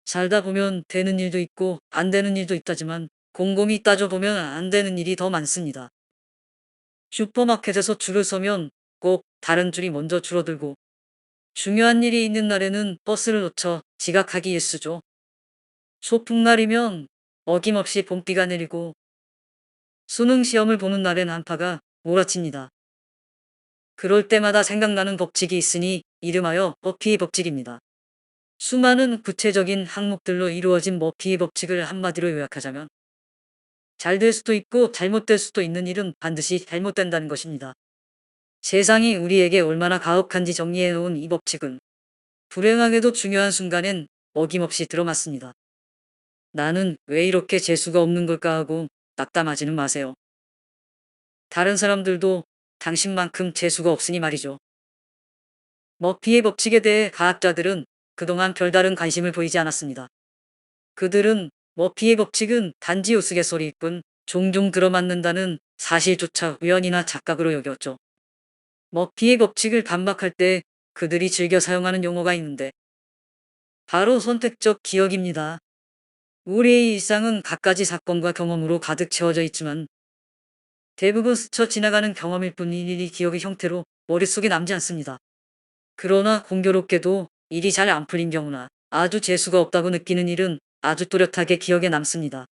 살다 보면 되는 일도 있고 안 되는 일도 있다지만 곰곰이 따져보면 안 되는 일이 더 많습니다. 슈퍼마켓에서 줄을 서면 꼭 다른 줄이 먼저 줄어들고 중요한 일이 있는 날에는 버스를 놓쳐 지각하기 일쑤죠. 소풍날이면 어김없이 봄비가 내리고 수능 시험을 보는 날엔 한파가 몰아칩니다. 그럴 때마다 생각나는 법칙이 있으니 이름하여 머피의 법칙입니다. 수많은 구체적인 항목들로 이루어진 머피의 법칙을 한마디로 요약하자면 잘 될 수도 있고 잘못될 수도 있는 일은 반드시 잘못된다는 것입니다. 세상이 우리에게 얼마나 가혹한지 정리해 놓은 이 법칙은 불행하게도 중요한 순간엔 어김없이 들어맞습니다. 나는 왜 이렇게 재수가 없는 걸까 하고 낙담하지는 마세요. 다른 사람들도 당신만큼 재수가 없으니 말이죠. 머피의 법칙에 대해 과학자들은 그동안 별다른 관심을 보이지 않았습니다. 그들은 머피의 법칙은 단지 우스갯소리뿐 종종 들어맞는다는 사실조차 우연이나 착각으로 여겼죠. 머피의 법칙을 반박할 때 그들이 즐겨 사용하는 용어가 있는데 바로 선택적 기억입니다. 우리의 일상은 갖가지 사건과 경험으로 가득 채워져 있지만 대부분 스쳐 지나가는 경험일 뿐 일일이 기억의 형태로 머릿속에 남지 않습니다. 그러나 공교롭게도 일이 잘 안 풀린 경우나 아주 재수가 없다고 느끼는 일은 아주 또렷하게 기억에 남습니다.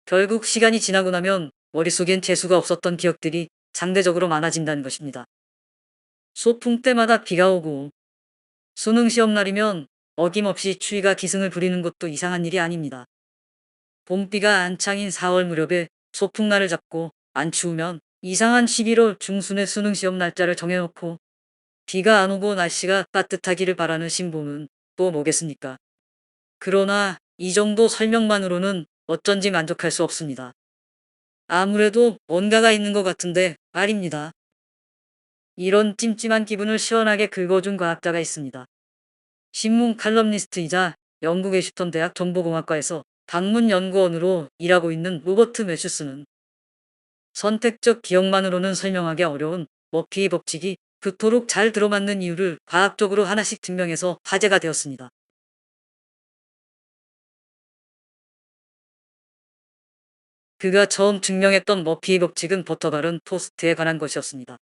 결국 시간이 지나고 나면 머릿속엔 재수가 없었던 기억들이 상대적으로 많아진다는 것입니다. 소풍 때마다 비가 오고 수능 시험 날이면 어김없이 추위가 기승을 부리는 것도 이상한 일이 아닙니다. 봄비가 한창인 4월 무렵에 소풍날을 잡고 안 추우면 이상한 11월 중순에 수능 시험 날짜를 정해놓고 비가 안 오고 날씨가 따뜻하기를 바라는 신부는 또 뭐겠습니까? 그러나 이 정도 설명만으로는 어쩐지 만족할 수 없습니다. 아무래도 뭔가가 있는 것 같은데 말입니다. 이런 찜찜한 기분을 시원하게 긁어준 과학자가 있습니다. 신문 칼럼니스트이자 영국의 슈턴 대학 정보공학과에서 방문연구원으로 일하고 있는 로버트 매슈스는 선택적 기억만으로는 설명하기 어려운 머피의 법칙이 그토록 잘 들어맞는 이유를 과학적으로 하나씩 증명해서 화제가 되었습니다. 그가 처음 증명했던 머피의 법칙은 버터 바른 토스트에 관한 것이었습니다.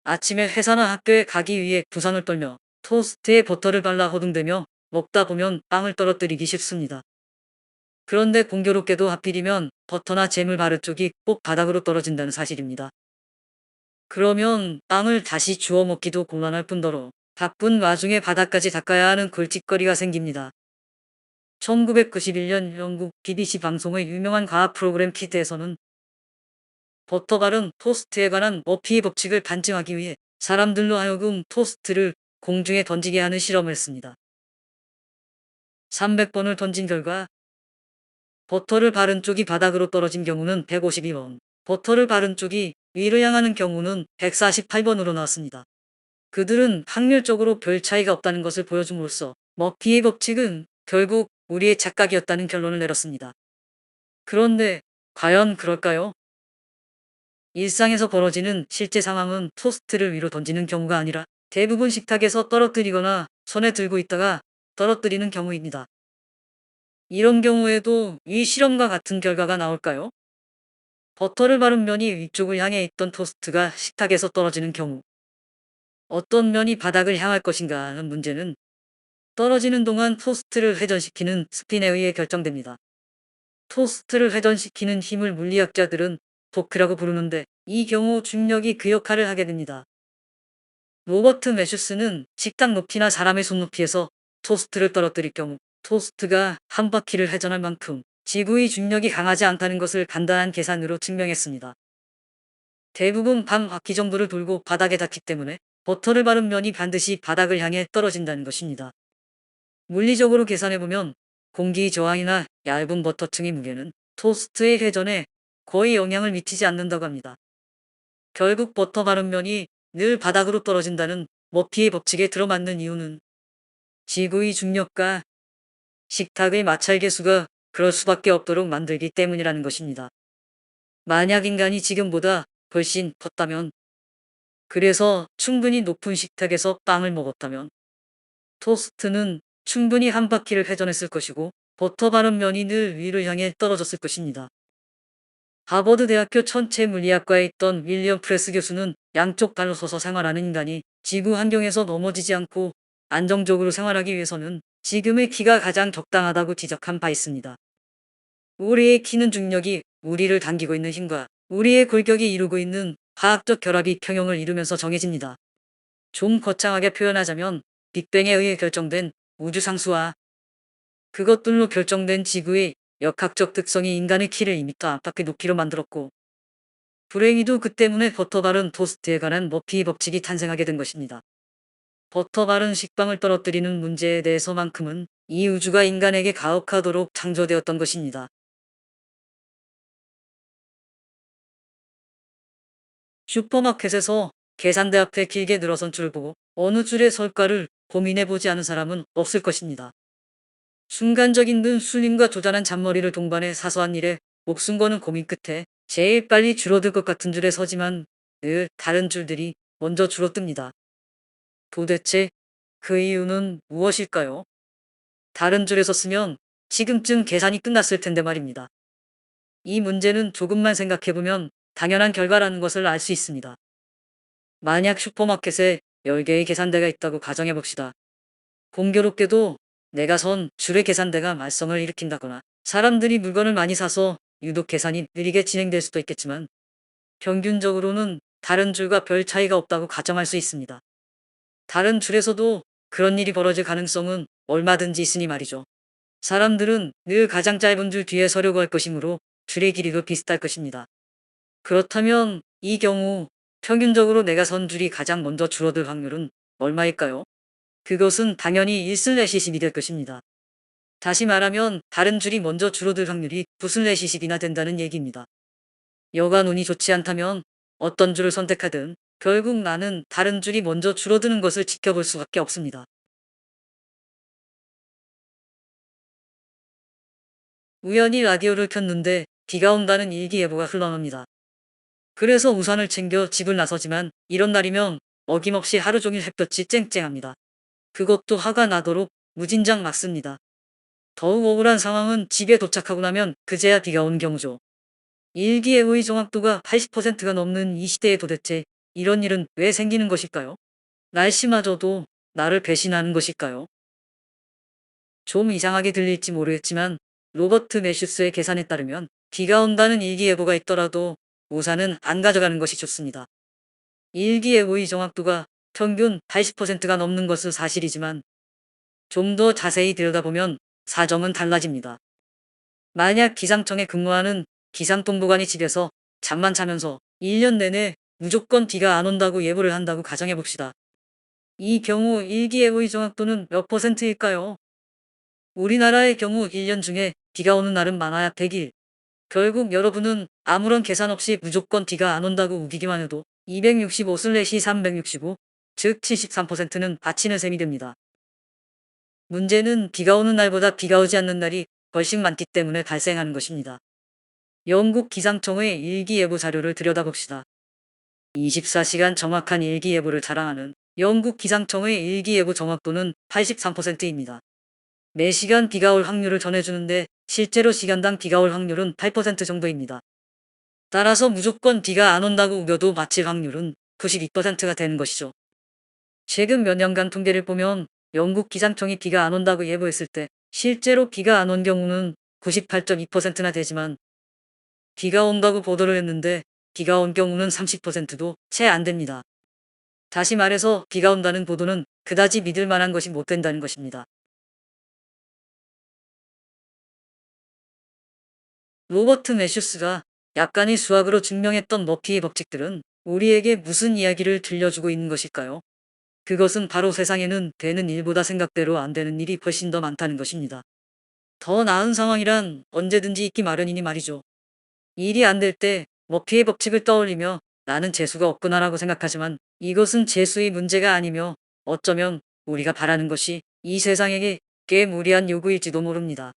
아침에 회사나 학교에 가기 위해 부상을 떨며 토스트에 버터를 발라 허둥대며 먹다 보면 빵을 떨어뜨리기 쉽습니다. 그런데 공교롭게도 하필이면 버터나 잼을 바른 쪽이 꼭 바닥으로 떨어진다는 사실입니다. 그러면 빵을 다시 주워 먹기도 곤란할 뿐더러 바쁜 와중에 바닥까지 닦아야 하는 골칫거리가 생깁니다. 1991년 영국 BBC 방송의 유명한 과학 프로그램 키드에서는 버터 바른 토스트에 관한 머피의 법칙을 반증하기 위해 사람들로 하여금 토스트를 공중에 던지게 하는 실험을 했습니다. 300번을 던진 결과 버터를 바른 쪽이 바닥으로 떨어진 경우는 152번, 버터를 바른 쪽이 위로 향하는 경우는 148번으로 나왔습니다. 그들은 확률적으로 별 차이가 없다는 것을 보여줌으로써 머피의 법칙은 결국 우리의 착각이었다는 결론을 내렸습니다. 그런데 과연 그럴까요? 일상에서 벌어지는 실제 상황은 토스트를 위로 던지는 경우가 아니라 대부분 식탁에서 떨어뜨리거나 손에 들고 있다가 떨어뜨리는 경우입니다. 이런 경우에도 이 실험과 같은 결과가 나올까요? 버터를 바른 면이 위쪽을 향해 있던 토스트가 식탁에서 떨어지는 경우 어떤 면이 바닥을 향할 것인가 하는 문제는 떨어지는 동안 토스트를 회전시키는 스핀에 의해 결정됩니다. 토스트를 회전시키는 힘을 물리학자들은 토크라고 부르는데 이 경우 중력이 그 역할을 하게 됩니다. 로버트 매슈스는 식탁 높이나 사람의 손 높이에서 토스트를 떨어뜨릴 경우 토스트가 한 바퀴를 회전할 만큼 지구의 중력이 강하지 않다는 것을 간단한 계산으로 증명했습니다. 대부분 반 바퀴 정도를 돌고 바닥에 닿기 때문에 버터를 바른 면이 반드시 바닥을 향해 떨어진다는 것입니다. 물리적으로 계산해보면 공기 저항이나 얇은 버터층의 무게는 토스트의 회전에 거의 영향을 미치지 않는다고 합니다. 결국 버터 바른 면이 늘 바닥으로 떨어진다는 머피의 법칙에 들어맞는 이유는 지구의 중력과 식탁의 마찰 계수가 그럴 수밖에 없도록 만들기 때문이라는 것입니다. 만약 인간이 지금보다 훨씬 컸다면, 그래서 충분히 높은 식탁에서 빵을 먹었다면 토스트는 충분히 한 바퀴를 회전했을 것이고 버터 바른 면이 늘 위를 향해 떨어졌을 것입니다. 하버드 대학교 천체 물리학과에 있던 윌리엄 프레스 교수는 양쪽 발로 서서 생활하는 인간이 지구 환경에서 넘어지지 않고 안정적으로 생활하기 위해서는 지금의 키가 가장 적당하다고 지적한 바 있습니다. 우리의 키는 중력이 우리를 당기고 있는 힘과 우리의 골격이 이루고 있는 화학적 결합이 평형을 이루면서 정해집니다. 좀 거창하게 표현하자면 빅뱅에 의해 결정된 우주 상수와 그것들로 결정된 지구의 역학적 특성이 인간의 키를 2m 안팎의 높이로 만들었고, 불행히도 그 때문에 버터 바른 토스트에 관한 머피 법칙이 탄생하게 된 것입니다. 버터 바른 식빵을 떨어뜨리는 문제에 대해서만큼은 이 우주가 인간에게 가혹하도록 창조되었던 것입니다. 슈퍼마켓에서 계산대 앞에 길게 늘어선 줄을 보고 어느 줄에 설까를 고민해보지 않은 사람은 없을 것입니다. 순간적인 눈술림과 조잔한 잔머리를 동반해 사소한 일에 목숨 거는 고민 끝에 제일 빨리 줄어들 것 같은 줄에 서지만 늘 다른 줄들이 먼저 줄어듭니다. 도대체 그 이유는 무엇일까요? 다른 줄에 섰으면 지금쯤 계산이 끝났을 텐데 말입니다. 이 문제는 조금만 생각해보면 당연한 결과라는 것을 알 수 있습니다. 만약 슈퍼마켓에 10개의 계산대가 있다고 가정해봅시다. 공교롭게도 내가 선 줄의 계산대가 말썽을 일으킨다거나 사람들이 물건을 많이 사서 유독 계산이 느리게 진행될 수도 있겠지만 평균적으로는 다른 줄과 별 차이가 없다고 가정할 수 있습니다. 다른 줄에서도 그런 일이 벌어질 가능성은 얼마든지 있으니 말이죠. 사람들은 늘 가장 짧은 줄 뒤에 서려고 할 것이므로 줄의 길이도 비슷할 것입니다. 그렇다면 이 경우 평균적으로 내가 선 줄이 가장 먼저 줄어들 확률은 얼마일까요? 그것은 당연히 1/12이 될 것입니다. 다시 말하면 다른 줄이 먼저 줄어들 확률이 9/10이나 된다는 얘기입니다. 여간 운이 좋지 않다면 어떤 줄을 선택하든 결국 나는 다른 줄이 먼저 줄어드는 것을 지켜볼 수밖에 없습니다. 우연히 라디오를 켰는데 비가 온다는 일기예보가 흘러납니다. 그래서 우산을 챙겨 집을 나서지만 이런 날이면 어김없이 하루 종일 햇볕이 쨍쨍합니다. 그것도 화가 나도록 무진장 맞습니다. 더욱 억울한 상황은 집에 도착하고 나면 그제야 비가 온 경우죠. 일기예보의 정확도가 80%가 넘는 이 시대에 도대체 이런 일은 왜 생기는 것일까요? 날씨마저도 나를 배신하는 것일까요? 좀 이상하게 들릴지 모르겠지만 로버트 매슈스의 계산에 따르면 비가 온다는 일기예보가 있더라도 우산은 안 가져가는 것이 좋습니다. 일기예보의 정확도가 평균 80%가 넘는 것은 사실이지만 좀 더 자세히 들여다보면 사정은 달라집니다. 만약 기상청에 근무하는 기상통보관이 집에서 잠만 자면서 1년 내내 무조건 비가 안 온다고 예보를 한다고 가정해봅시다. 이 경우 일기예보의 정확도는 몇 %일까요? 우리나라의 경우 1년 중에 비가 오는 날은 많아야 100일. 결국 여러분은 아무런 계산 없이 무조건 비가 안 온다고 우기기만 해도 265/365, 즉 73%는 바치는 셈이 됩니다. 문제는 비가 오는 날보다 비가 오지 않는 날이 훨씬 많기 때문에 발생하는 것입니다. 영국 기상청의 일기예보 자료를 들여다봅시다. 24시간 정확한 일기예보를 자랑하는 영국 기상청의 일기예보 정확도는 83%입니다. 매시간 비가 올 확률을 전해주는데 실제로 시간당 비가 올 확률은 8% 정도입니다. 따라서 무조건 비가 안 온다고 우겨도 맞힐 확률은 92%가 되는 것이죠. 최근 몇 년간 통계를 보면 영국 기상청이 비가 안 온다고 예보했을 때 실제로 비가 안 온 경우는 98.2%나 되지만 비가 온다고 보도를 했는데 비가 온 경우는 30%도 채 안 됩니다. 다시 말해서 비가 온다는 보도는 그다지 믿을 만한 것이 못 된다는 것입니다. 로버트 매슈스가 약간의 수학으로 증명했던 머피의 법칙들은 우리에게 무슨 이야기를 들려주고 있는 것일까요? 그것은 바로 세상에는 되는 일보다 생각대로 안 되는 일이 훨씬 더 많다는 것입니다. 더 나은 상황이란 언제든지 있기 마련이니 말이죠. 일이 안 될 때 머피의 법칙을 떠올리며 나는 재수가 없구나라고 생각하지만 이것은 재수의 문제가 아니며 어쩌면 우리가 바라는 것이 이 세상에게 꽤 무리한 요구일지도 모릅니다.